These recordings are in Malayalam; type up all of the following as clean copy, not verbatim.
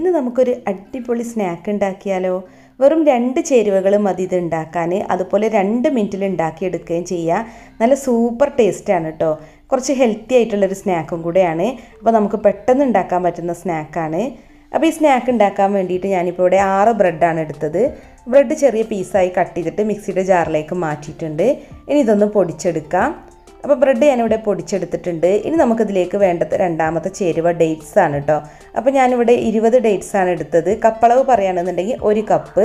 ഇന്ന് നമുക്കൊരു അടിപൊളി സ്നാക്ക് ഉണ്ടാക്കിയാലോ? വെറും 2 ചേരുവകൾ മതി ഇത് ഉണ്ടാക്കാൻ. അതുപോലെ 2 മിനിറ്റിൽ ഉണ്ടാക്കിയെടുക്കുകയും ചെയ്യാം. നല്ല സൂപ്പർ ടേസ്റ്റാണ് കേട്ടോ. കുറച്ച് ഹെൽത്തി ആയിട്ടുള്ളൊരു സ്നാക്കും കൂടെയാണ്. അപ്പോൾ നമുക്ക് പെട്ടെന്ന് ഉണ്ടാക്കാൻ പറ്റുന്ന സ്നാക്കാണ്. അപ്പോൾ ഈ സ്നാക്ക് ഉണ്ടാക്കാൻ വേണ്ടിയിട്ട് ഞാനിപ്പോൾ ഇവിടെ 6 ബ്രെഡാണ് എടുത്തത്. ബ്രെഡ് ചെറിയ പീസായി കട്ട് ചെയ്തിട്ട് മിക്സിയുടെ ജാറിലേക്ക് മാറ്റിയിട്ടുണ്ട്. ഇനി ഇതൊന്ന് പൊടിച്ചെടുക്കാം. അപ്പോൾ ബ്രെഡ് ഞാനിവിടെ പൊടിച്ചെടുത്തിട്ടുണ്ട്. ഇനി നമുക്കിതിലേക്ക് വേണ്ടത് രണ്ടാമത്തെ ചേരുവ ഡേറ്റ്സ് ആണ് കേട്ടോ. അപ്പോൾ ഞാനിവിടെ 20 ഡേറ്റ്സ് ആണ് എടുത്തത്. കപ്പളവ് പറയുകയാണെന്നുണ്ടെങ്കിൽ 1 കപ്പ്.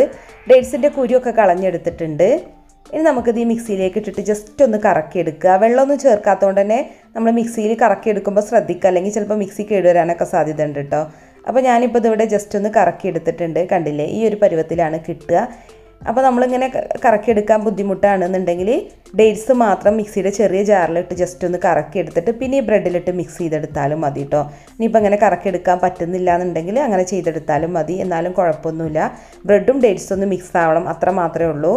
ഡേറ്റ്സിൻ്റെ കുരുവൊക്കെ കളഞ്ഞെടുത്തിട്ടുണ്ട്. ഇനി നമുക്കിത് ഈ മിക്സിയിലേക്ക് ഇട്ടിട്ട് ജസ്റ്റ് ഒന്ന് കറക്കിയെടുക്കുക. വെള്ളമൊന്നും ചേർക്കാത്തതുകൊണ്ട് തന്നെ നമ്മൾ മിക്സിയിൽ കറക്കിയെടുക്കുമ്പോൾ ശ്രദ്ധിക്കുക, അല്ലെങ്കിൽ ചിലപ്പോൾ മിക്സി കേടുവരാനൊക്കെ സാധ്യത ഉണ്ട് കേട്ടോ. അപ്പോൾ ഞാനിപ്പോൾ ഇതിവിടെ ജസ്റ്റ് ഒന്ന് കറക്കിയെടുത്തിട്ടുണ്ട്. കണ്ടില്ലേ, ഈ ഒരു പരുവത്തിലാണ് കിട്ടുക. അപ്പോൾ നമ്മളിങ്ങനെ കറക്കിയെടുക്കാൻ ബുദ്ധിമുട്ടാണെന്നുണ്ടെങ്കിൽ ഡേറ്റ്സ് മാത്രം മിക്സിയുടെ ചെറിയ ജാറിലിട്ട് ജസ്റ്റ് ഒന്ന് കറക്കിയെടുത്തിട്ട് പിന്നെ ഈ ബ്രെഡിലിട്ട് മിക്സ് ചെയ്തെടുത്താലും മതി കേട്ടോ. ഇനിയിപ്പോൾ അങ്ങനെ കറക്കിയെടുക്കാൻ പറ്റുന്നില്ല എന്നുണ്ടെങ്കിൽ അങ്ങനെ ചെയ്തെടുത്താലും മതി, എന്നാലും കുഴപ്പമൊന്നുമില്ല. ബ്രെഡും ഡേറ്റ്സും ഒന്ന് മിക്സ് ആവണം, അത്ര മാത്രമേ ഉള്ളൂ.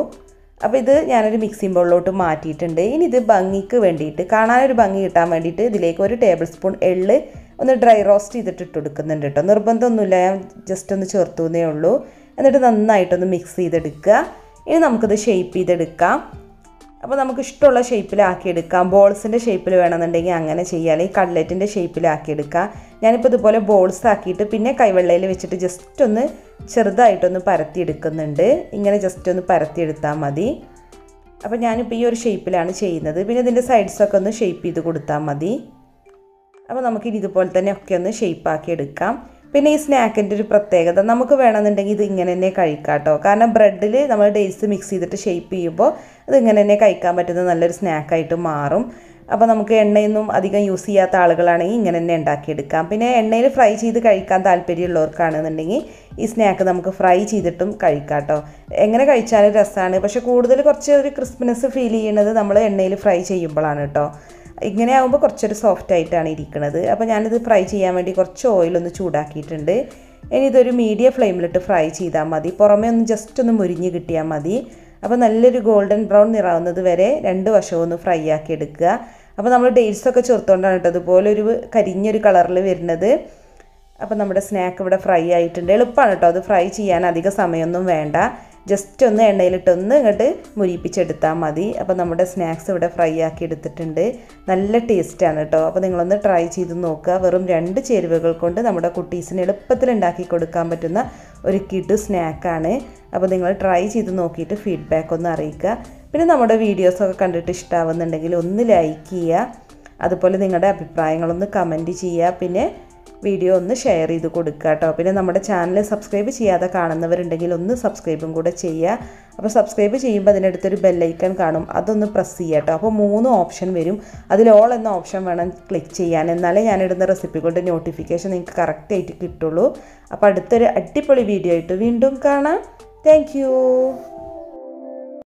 അപ്പോൾ ഇത് ഞാനൊരു മിക്സിംഗ് ബൗളിലോട്ട് മാറ്റിയിട്ടുണ്ട്. ഇനി ഇത് ഭംഗിക്ക് വേണ്ടിയിട്ട്, കാണാനൊരു ഭംഗി കിട്ടാൻ വേണ്ടിയിട്ട് ഇതിലേക്ക് 1 ടേബിൾ സ്പൂൺ എള്ള് ഒന്ന് ഡ്രൈ റോസ്റ്റ് ചെയ്തിട്ട് ഇട്ട് കൊടുക്കുന്നുണ്ട് കേട്ടോ. നിർബന്ധമൊന്നുമില്ല, ഞാൻ ജസ്റ്റ് ഒന്ന് ചേർത്തുന്നേ ഉള്ളൂ. എന്നിട്ട് നന്നായിട്ടൊന്ന് മിക്സ് ചെയ്തെടുക്കുക. ഇനി നമുക്കിത് ഷേപ്പ് ചെയ്തെടുക്കാം. അപ്പോൾ നമുക്ക് ഇഷ്ടമുള്ള ഷേപ്പിലാക്കിയെടുക്കാം. ബോൾസിൻ്റെ ഷേപ്പിൽ വേണമെന്നുണ്ടെങ്കിൽ അങ്ങനെ ചെയ്യാം, അല്ലെങ്കിൽ കട്ട്ലറ്റിൻ്റെ ഷേപ്പിലാക്കിയെടുക്കാം. ഞാനിപ്പോൾ ഇതുപോലെ ബോൾസ് ആക്കിയിട്ട് പിന്നെ കൈവെള്ളയിൽ വെച്ചിട്ട് ജസ്റ്റ് ഒന്ന് ചെറുതായിട്ടൊന്ന് പരത്തിയെടുക്കുന്നുണ്ട്. ഇങ്ങനെ ജസ്റ്റ് ഒന്ന് പരത്തിയെടുത്താൽ മതി. അപ്പോൾ ഞാനിപ്പോൾ ഈ ഒരു ഷേപ്പിലാണ് ചെയ്യുന്നത്. പിന്നെ ഇതിൻ്റെ സൈഡ്സൊക്കെ ഒന്ന് ഷേപ്പ് ചെയ്ത് കൊടുത്താൽ മതി. അപ്പോൾ നമുക്കിനി ഇതുപോലെ തന്നെ ഒക്കെ ഒന്ന് ഷേപ്പാക്കി എടുക്കാം. പിന്നെ ഈ സ്നാക്കിൻ്റെ ഒരു പ്രത്യേകത, നമുക്ക് വേണമെന്നുണ്ടെങ്കിൽ ഇത് ഇങ്ങനെ തന്നെ കഴിക്കാം കേട്ടോ. കാരണം ബ്രെഡിൽ നമ്മൾ ഡേറ്റ്സ് മിക്സ് ചെയ്തിട്ട് ഷേപ്പ് ചെയ്യുമ്പോൾ ഇത് ഇങ്ങനെ തന്നെ കഴിക്കാൻ പറ്റുന്ന നല്ലൊരു സ്നാക്കായിട്ട് മാറും. അപ്പോൾ നമുക്ക് എണ്ണയൊന്നും അധികം യൂസ് ചെയ്യാത്ത ആളുകളാണെങ്കിൽ ഇങ്ങനെ തന്നെ ഉണ്ടാക്കിയെടുക്കാം. പിന്നെ എണ്ണയിൽ ഫ്രൈ ചെയ്ത് കഴിക്കാൻ താല്പര്യമുള്ളവർക്കാണെന്നുണ്ടെങ്കിൽ ഈ സ്നാക്ക് നമുക്ക് ഫ്രൈ ചെയ്തിട്ടും കഴിക്കാം കേട്ടോ. എങ്ങനെ കഴിച്ചാലും രസമാണ്. പക്ഷേ കൂടുതൽ കുറച്ച് ഒരു ക്രിസ്പിനെസ് ഫീൽ ചെയ്യുന്നത് നമ്മൾ എണ്ണയിൽ ഫ്രൈ ചെയ്യുമ്പോഴാണ് കേട്ടോ. ഇങ്ങനെ ആകുമ്പോൾ കുറച്ചൊരു സോഫ്റ്റ് ആയിട്ടാണ് ഇരിക്കുന്നത്. അപ്പോൾ ഞാനിത് ഫ്രൈ ചെയ്യാൻ വേണ്ടി കുറച്ച് ഓയിലൊന്ന് ചൂടാക്കിയിട്ടുണ്ട്. ഇനി ഇതൊരു മീഡിയം ഫ്ലെയിമിലിട്ട് ഫ്രൈ ചെയ്താൽ മതി. പുറമേ ഒന്ന് ജസ്റ്റ് ഒന്ന് മുരിഞ്ഞ് കിട്ടിയാൽ മതി. അപ്പോൾ നല്ലൊരു ഗോൾഡൻ ബ്രൗൺ നിറാവുന്നത് വരെ 2 വശവും ഒന്ന് ഫ്രൈ ആക്കി എടുക്കുക. അപ്പോൾ നമ്മൾ ഡേറ്റ്സൊക്കെ ചേർത്തുകൊണ്ടാണ് കേട്ടോ അതുപോലെ ഒരു കരിഞ്ഞൊരു കളറിൽ വരുന്നത്. അപ്പോൾ നമ്മുടെ സ്നാക്ക് ഇവിടെ ഫ്രൈ ആയിട്ടുണ്ട്. എളുപ്പമാണ് കേട്ടോ, അത് ഫ്രൈ ചെയ്യാൻ അധിക സമയമൊന്നും വേണ്ട. ജസ്റ്റ് ഒന്ന് എണ്ണയിലിട്ടൊന്ന് ഇങ്ങോട്ട് മുരിപ്പിച്ചെടുത്താൽ മതി. അപ്പോൾ നമ്മുടെ സ്നാക്സ് ഇവിടെ ഫ്രൈ ആക്കി എടുത്തിട്ടുണ്ട്. നല്ല ടേസ്റ്റാണ് കേട്ടോ. അപ്പോൾ നിങ്ങളൊന്ന് ട്രൈ ചെയ്ത് നോക്കുക. വെറും 2 ചേരുവകൾ കൊണ്ട് നമ്മുടെ കുട്ടീസിന് എളുപ്പത്തിൽ ഉണ്ടാക്കി കൊടുക്കാൻ പറ്റുന്ന ഒരു കിഡ് സ്നാക്കാണ്. അപ്പോൾ നിങ്ങൾ ട്രൈ ചെയ്ത് നോക്കിയിട്ട് ഫീഡ്ബാക്ക് ഒന്ന് അറിയിക്കുക. പിന്നെ നമ്മുടെ വീഡിയോസൊക്കെ കണ്ടിട്ട് ഇഷ്ടമാവുന്നുണ്ടെങ്കിൽ ഒന്ന് ലൈക്ക് ചെയ്യുക. അതുപോലെ നിങ്ങളുടെ അഭിപ്രായങ്ങളൊന്ന് കമൻറ്റ് ചെയ്യുക. പിന്നെ വീഡിയോ ഒന്ന് ഷെയർ ചെയ്ത് കൊടുക്കുക കേട്ടോ. പിന്നെ നമ്മുടെ ചാനൽ സബ്സ്ക്രൈബ് ചെയ്യാതെ കാണുന്നവരുണ്ടെങ്കിൽ ഒന്ന് സബ്സ്ക്രൈബും കൂടെ ചെയ്യുക. അപ്പോൾ സബ്സ്ക്രൈബ് ചെയ്യുമ്പോൾ അതിനടുത്തൊരു ബെല്ലൈക്കൺ കാണും, അതൊന്ന് പ്രസ് ചെയ്യുക കേട്ടോ. അപ്പോൾ 3 ഓപ്ഷൻ വരും. അതിൽ ഓൾ എന്ന ഓപ്ഷൻ വേണം ക്ലിക്ക് ചെയ്യാൻ, എന്നാലേ ഞാനിടുന്ന റെസിപ്പികളുടെ നോട്ടിഫിക്കേഷൻ നിങ്ങൾക്ക് കറക്റ്റായിട്ട് കിട്ടുള്ളൂ. അപ്പോൾ അടുത്തൊരു അടിപൊളി വീഡിയോ ആയിട്ട് വീണ്ടും കാണാം. Thank you.